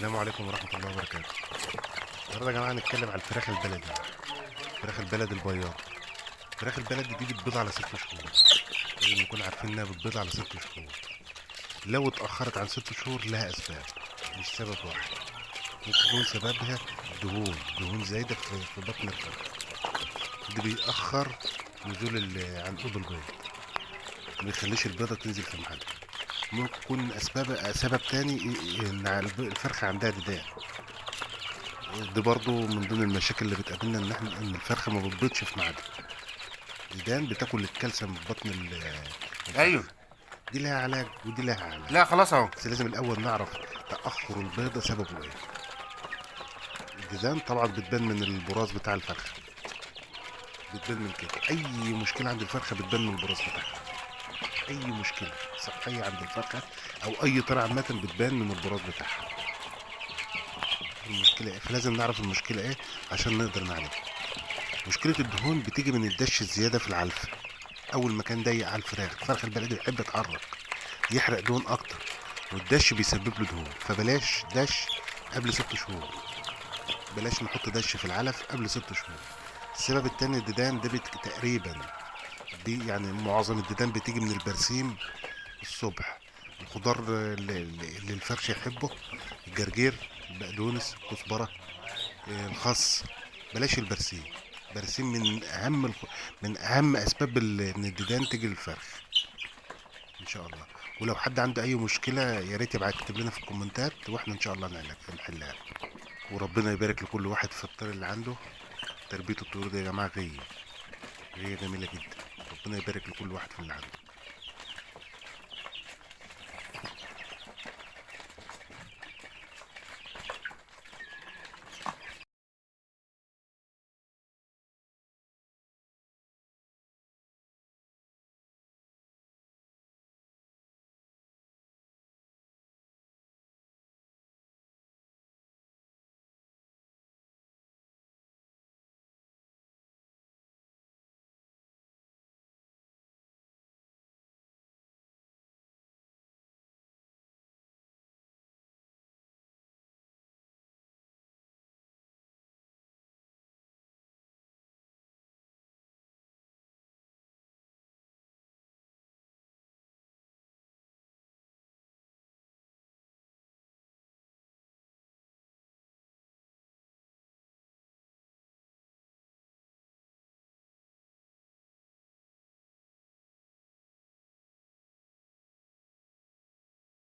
السلام عليكم ورحمة الله وبركاته. النهارده يا جماعة هنتكلم على الفراخ البلدي. الفراخ البلدي البياض. الفراخ البلدي دي بتبيض على 6 شهور. لازم نكون عارفين انها بتبيض على 6 شهور. لو اتأخرت عن 6 شهور لها أسباب، مش سبب واحد. ممكن يكون سببها دهون زايدة في بطن الفرخ. ده بيأخر نزول عنقود البيض، ما بيخليش البيضة تنزل في ميعادها. ممكن يكون سبب تاني ان الفرخة عندها ديدان. دي برضو من ضمن المشاكل اللي بتقابلنا ان الفرخه ما بتبيضش في ميعادها. الديدان بتاكل الكالسيوم في بطن ايوه. الفرخه. دي لها علاج ودي لها علاج، لا خلاص اهو. بس لازم الاول نعرف تاخر البيضه سببه ايه. الديدان طبعا بتبان من البراز بتاع الفرخه، بتبان من كده. اي مشكله عند الفرخه بتبان من البراز بتاعها. اي مشكله صحيه عند الفرخه او اي طرع عامه بتبان من البراز بتاعها. المشكله ايه؟ فلازم نعرف المشكله ايه عشان نقدر نعالجها. مشكله الدهون بتيجي من الدش الزياده في العلف. اول ما كان ضيق على الفرخ البلدي بيحب يتحرك، يحرق دهون اكتر، والدش بيسبب له دهون. فبلاش دش قبل 6 شهور. بلاش نحط دش في العلف قبل 6 شهور. السبب التاني الديدان ده تقريبا، دي يعني معظم الديدان بتيجي من البرسيم الصبح. الخضار اللي الفرخ يحبه: الجرجير، البقدونس، الكزبره، الخس. بلاش البرسيم. البرسيم من اهم اسباب ان الديدان تيجي للفرخ ان شاء الله. ولو حد عنده اي مشكله يا ريت يبقى يكتب لنا في الكومنتات، واحنا ان شاء الله نحلها. وربنا يبارك لكل واحد في الطير اللي عنده. تربيه الطيور دي يا جماعه غيه جميله جدا. ربنا يبارك لكل واحد في اللي عنده.